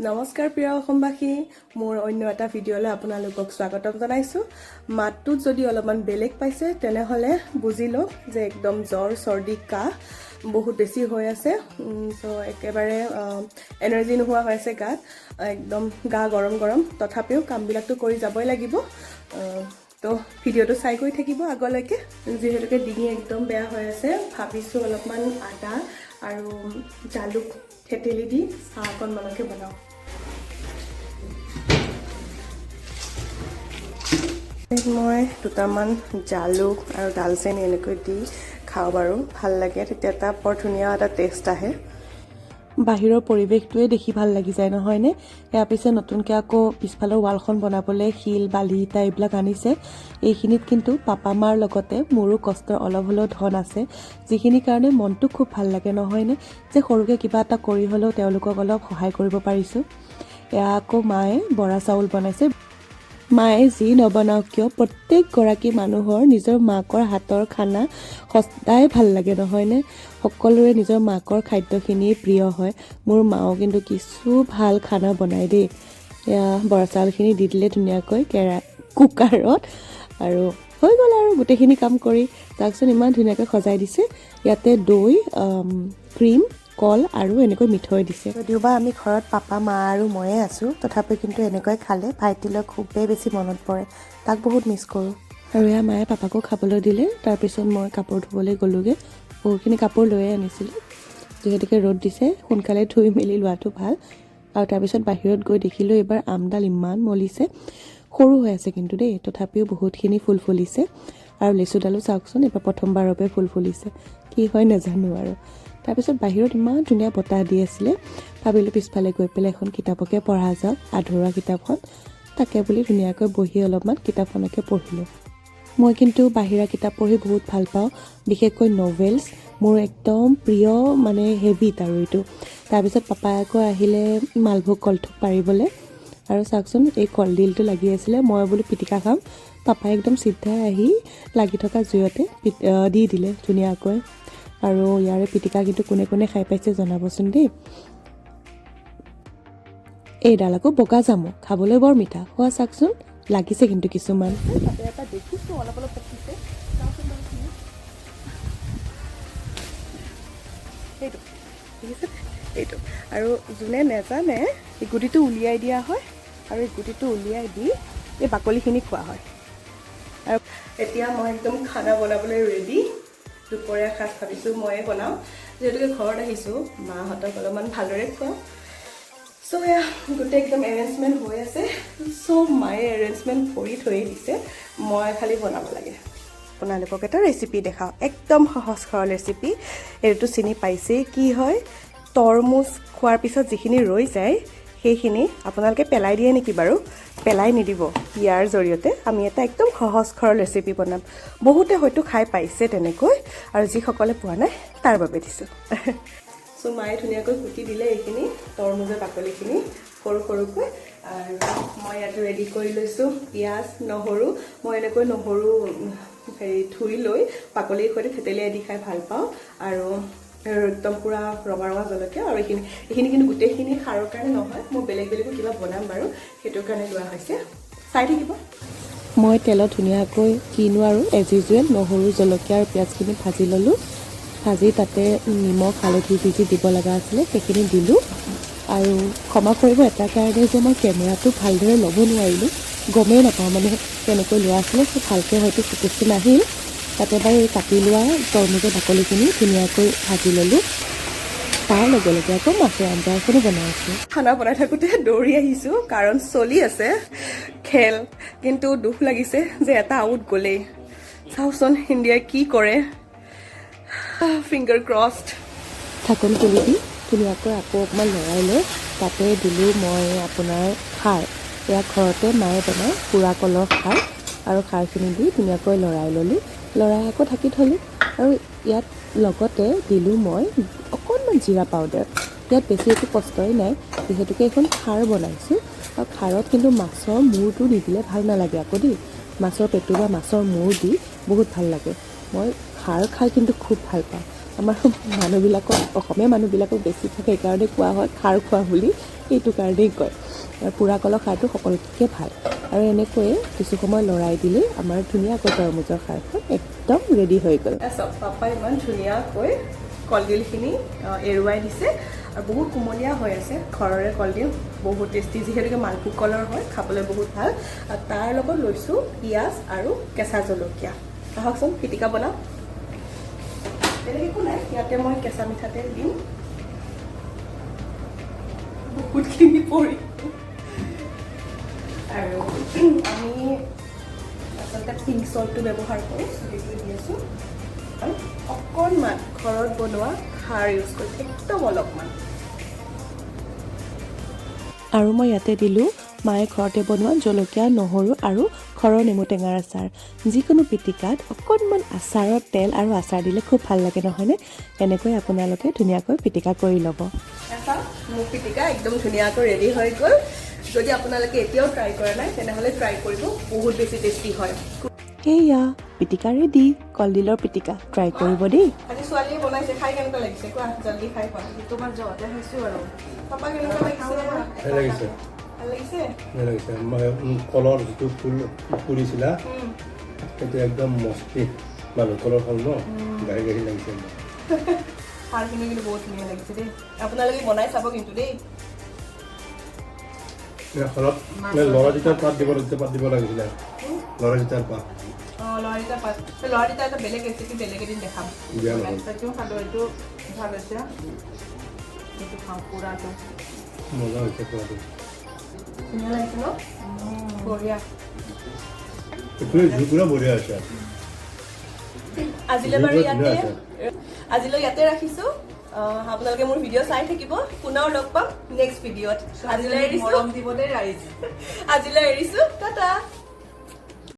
নমস্কাৰ প্ৰিয় অসমবাসী, মোৰ অন্য এটা ভিডিঅ'লৈ আপোনালোকক স্বাগতম জনাইছোঁ। মাতটোত যদি অলপমান বেলেগ পাইছে তেনেহ'লে বুজি লওক যে একদম জ্বৰ চৰ্দি কাহ বহুত বেছি হৈ আছে। তো একেবাৰে এনাৰ্জি নোহোৱা হৈ আছে গাত, একদম গা গৰম গৰম, তথাপিও কামবিলাকতো কৰি যাবই লাগিব। তো ভিডিঅ'টো চাই গৈ থাকিব আগলৈকে। যিহেতুকে ডিঙি একদম বেয়া হৈ আছে, ভাবিছোঁ অলপমান আদা আৰু জালুক থেতেলি দি চাহ অকণমানকে বনাওঁ। মই দুটামান জালুক আৰু ডালচেনি এনেকৈ দি খাওঁ বাৰু, ভাল লাগে, তেতিয়া এটা বৰ ধুনীয়া এটা টেষ্ট আহে। বাহিৰৰ পৰিৱেশটোৱে দেখি ভাল লাগি যায় নহয়নে? ইয়াৰ পিছে নতুনকৈ আকৌ পিছফালৰ ৱালখন বনাবলৈ শিল বালি ইটা এইবিলাক আনিছে। এইখিনিত কিন্তু পাপা মাৰ লগতে মোৰো কষ্টৰ অলপ হ'লেও ধন আছে, যিখিনিৰ কাৰণে মনটো খুব ভাল লাগে নহয়নে? যে সৰুকৈ কিবা এটা কৰি হ'লেও তেওঁলোকক অলপ সহায় কৰিব পাৰিছোঁ। এয়া আকৌ মায়ে বৰা চাউল বনাইছে। মায়ে যি নবনাওক কিয় প্ৰত্যেকগৰাকী মানুহৰ নিজৰ মাকৰ হাতৰ খানা সদায় ভাল লাগে নহয়নে? সকলোৰে নিজৰ মাকৰ খাদ্যখিনি প্ৰিয় হয়। মোৰ মাও কিন্তু কিছু ভাল খানা বনাই দেই। এয়া বৰা চাউলখিনি দি দিলে ধুনীয়াকৈ কুকাৰত, আৰু হৈ গ'ল আৰু গোটেইখিনি কাম কৰি। চাওকচোন ইমান ধুনীয়াকৈ সজাই দিছে। ইয়াতে দৈ, ক্ৰীম, কল আৰু এনেকৈ মিঠৈ দিছে। যদিওবা আমি ঘৰত পাপা মা আৰু ময়ে আছোঁ, তথাপি কিন্তু এনেকৈ খালে ভাইটিলৈ খুবেই বেছি মনত পৰে, তাক বহুত মিছ কৰোঁ। আৰু এয়া মায়ে পাপাকো খাবলৈ দিলে। তাৰপিছত মই কাপোৰ ধুবলৈ গ'লোগৈ। বহুতখিনি কাপোৰ লৈয়ে আনিছিলোঁ, যিহেতুকে ৰ'দ দিছে সোনকালে ধুই মেলি লোৱাটো ভাল। আৰু তাৰপিছত বাহিৰত গৈ দেখিলোঁ এইবাৰ আমডাল ইমান মলিছে, সৰু হৈ আছে কিন্তু দেই, তথাপিও বহুতখিনি ফুল ফুলিছে। আৰু লেচুডালো চাওকচোন, এইবাৰ প্ৰথমবাৰৰ বাবে ফুল ফুলিছে, কি হয় নাজানো আৰু। তাৰপিছত বাহিৰত ইমান ধুনীয়া বতাহ দি আছিলে, ভাবিলোঁ পিছফালে গৈ পেলাই এখন কিতাপকে পঢ়া যাওক, আধৰুৱা কিতাপখন। তাকে বুলি ধুনীয়াকৈ বহি অলপমান কিতাপখনকে পঢ়িলোঁ। মই কিন্তু বাহিৰা কিতাপ পঢ়ি বহুত ভাল পাওঁ, বিশেষকৈ নভেলছ মোৰ একদম প্ৰিয় মানে হেবিট আৰু এইটো। তাৰপিছত পাপাই আকৌ আহিলে মালভোগ কলথোক পাৰিবলৈ, আৰু চাওকচোন এই কলডিলটো লাগি আছিলে। মই বোলো পিটিকা খাম, পাপাই একদম চিধাই আহি লাগি থকা জুইতে দি দিলে ধুনীয়াকৈ। আৰু ইয়াৰে পিটিকা কিন্তু কোনে কোনে খাই পাইছে জনাবচোন দেই। এইডাল আকৌ বগা জামু, খাবলৈ বৰ মিঠা, খোৱা চাওকচোন, লাগিছে কিন্তু কিছুমান। তাতে এটা দেখিছোঁ অলপ অলপ পকিছে, সেইটো দেখিছে এইটো। আৰু যোনে নেজানে এই গুটিটো উলিয়াই দিয়া হয়, আৰু এই গুটিটো উলিয়াই দি এই বাকলিখিনি খোৱা হয়। আৰু এতিয়া মই একদম খানা বনাবলৈ ৰেডি। দুপৰীয়া সাজ ভাবিছোঁ ময়ে বনাওঁ, যিহেতুকে ঘৰত আহিছোঁ, মাহঁতক অলপমান ভালদৰে খুৱাওঁ। চ' এয়া গোটেই একদম এৰেঞ্জমেণ্ট হৈ আছে, চব মায়ে এৰেঞ্জমেণ্ট কৰি থৈ দিছে, মই খালি বনাব লাগে। আপোনালোকক এটা ৰেচিপি দেখাওঁ, একদম সহজ সৰল ৰেচিপি। এইটো চিনি পাইছেই, কি হয় তৰমুজ খোৱাৰ পিছত যিখিনি ৰৈ যায় সেইখিনি আপোনালোকে পেলাই দিয়ে নেকি বাৰু? পেলাই নিদিব। ইয়াৰ জৰিয়তে আমি এটা একদম সহজ সৰল ৰেচিপি বনাম। বহুতে হয়তো খাই পাইছে তেনেকৈ, আৰু যিসকলে পোৱা নাই তাৰ বাবে দিছোঁ। চ' মায়ে ধুনীয়াকৈ কুটি দিলে এইখিনি তৰমুজৰ বাকলিখিনি সৰু সৰুকৈ। আৰু মই ইয়াতে ৰেডি কৰি লৈছোঁ পিঁয়াজ, নহৰু। মই এনেকৈ নহৰু ধুই লৈ বাকলিৰ সৈতে থেতেলিয়াই দি খাই ভাল পাওঁ। আৰু একদম পূৰা ৰঙা ৰঙা জলকীয়া। আৰু এইখিনি কিন্তু গোটেইখিনি সাৰৰ কাৰণে নহয়, মই বেলেগ বেলেগো কিবা বনাম বাৰু, সেইটোৰ কাৰণে লোৱা হৈছে, চাই থাকিব। মই তেলত ধুনীয়াকৈ কিনো আৰু এজ ইউজুৱেল নহৰু জলকীয়া আৰু পিঁয়াজখিনি ভাজি ল'লোঁ। ভাজি তাতে নিমখ হালধি যি যি দিব লগা আছিলে সেইখিনি দিলোঁ। আৰু ক্ষমা কৰিব এটা কাৰণে যে মই কেমেৰাটো ভালদৰে ল'ব নোৱাৰিলোঁ, গমেই নাপাওঁ মানে কেনেকৈ লোৱা আছিলে, সেই ভালকৈ হয়তো ফটোজটো নাহিল। তাতে বাৰু এই কাটি লোৱা তৰমুজৰ বাকলিখিনি ধুনীয়াকৈ ভাজি ল'লোঁ। তাৰ লগে লগে আকৌ মাছৰ আঞ্জা এখনো বনাইছোঁ। খানা বনাই থাকোঁতে দৌৰি আহিছোঁ, কাৰণ চলি আছে খেল, কিন্তু দুখ লাগিছে যে এটা আউট গ'লেই। চাওঁচোন ইণ্ডিয়াই কি কৰে, ফিংগাৰ ক্ৰছড। ঢাকন খুলি দি ধুনীয়াকৈ আকৌ অকণমান লৰাই লৈ তাতে দিলোঁ মই আপোনাৰ খাৰ। এয়া ঘৰতে মায়ে বনাই পোৰা কলৰ খাৰ, আৰু খাৰখিনি দি ধুনীয়াকৈ লৰাই ল'লোঁ। লৰাই আকৌ ঢাকি থ'লোঁ। আৰু ইয়াত লগতে দিলোঁ মই অকণমান জিৰা পাউডাৰ। ইয়াত বেছি একো কষ্টই নাই, যিহেতুকে এখন খাৰ বনাইছোঁ। আৰু খাৰত কিন্তু মাছৰ মূৰটো নিদিলে ভাল নালাগে আকৌ দেই। মাছৰ পেটু বা মাছৰ মূৰ দি বহুত ভাল লাগে। মই খাৰ খাই কিন্তু খুব ভাল পাওঁ। আমাৰ মানুহবিলাকক, অসমীয়া মানুহবিলাকক বেছিভাগ সেইকাৰণে কোৱা হয় খাৰ খোৱা বুলি, এইটো কাৰণেই কয় পোৰা কলৰ খাৰটো সকলোতকৈ ভাল আৰু এনেকৈয়ে কিছু সময় লৰাই দিলেই আমাৰ ধুনীয়াকৈ তৰমুজৰ খাৰখন একদম ৰেডি হৈ গ'ল। চব পাপাই ইমান ধুনীয়াকৈ কলডিলখিনি এৰুৱাই দিছে আৰু বহুত কুমলীয়া হৈ আছে ঘৰৰে কলডিল বহুত টেষ্টি যিহেতুকে মালভোগ কলৰ হয় খাবলৈ বহুত ভাল আৰু তাৰ লগত লৈছোঁ পিঁয়াজ আৰু কেঁচা জলকীয়া। আহকচোন পিটিকা বনাওঁ। বেলেগ একো নাই ইয়াতে মই কেঁচা মিঠাতেল দিম বহুতখিনি পৰি আৰু আমি আচলতে পিংক চল্টটো ব্যৱহাৰ কৰি চুলিটো দি আছোঁ আৰু অকণমান ঘৰত বনোৱা খাৰ ইউজ কৰিছোঁ একদম অলপমান আৰু মই ইয়াতে দিলোঁ মায়ে ঘৰতে বনোৱা জলকীয়া নহৰু আৰু ঘৰৰ নেমু টেঙাৰ আচাৰ। যিকোনো পিটিকাত অকণমান আচাৰৰ তেল আৰু আচাৰ দিলে খুব ভাল লাগে নহয়নে? এনেকৈ আপোনালোকে ধুনীয়াকৈ পিটিকা কৰি ল'ব। মোৰ পিটিকা একদম ধুনীয়াকৈ ৰেডি হৈ গ'ল। যদি আপোনালোকে এতিয়াও ট্ৰাই কৰা নাই তেনেহ'লে ট্ৰাই কৰিব বহুত বেছি টেষ্টি হয়। সেয়া পিটিকা ৰেডি কলডিলৰ পিটিকা ট্ৰাই কৰিব দেই। আজি ছোৱালীয়ে বনাইছে খাই কেনেকুৱা লাগিছে কোৱা জলদি খাই পোৱা তোমাৰ জহতে খাইছোঁ আৰু পাপা কেনেকুৱা লাগিছে? ভাল লাগিছে কলৰ যিটো ফুল পুৰিছিলা সেইটো একদম মস্তি মানুহ কলৰ ফল ন গাড়ী গাড়ী লাগিছে খাৰখিনি কিন্তু বহুত ধুনীয়া লাগিছে দেই আপোনালোকে বনাই চাব কিন্তু দেই লৰাজিতাৰ পাত দিব লাগিছিলে লৰাজিতাৰ পাত লৰাজিতাৰ পাত লৰাজিতাৰ এটা বেলেগ ৰেচিপি বেলেগ এদিন দেখাম খালোঁ এইটো ভাল হৈছে এইটো খাওঁ পুৰাটো মজা হৈছে খোৱাটো ধুনীয়া লাগিছে ন বঢ়িয়া পুৰা বঢ়িয়া হৈছে আজিলৈ ইয়াতে ৰাখিছোঁ আপোনালোকে মোৰ ভিডিঅ' চাই থাকিব পুনৰ লগ পাম নেক্সট ভিডিঅ'ত আজিলৈ এৰিছোঁ টাটা।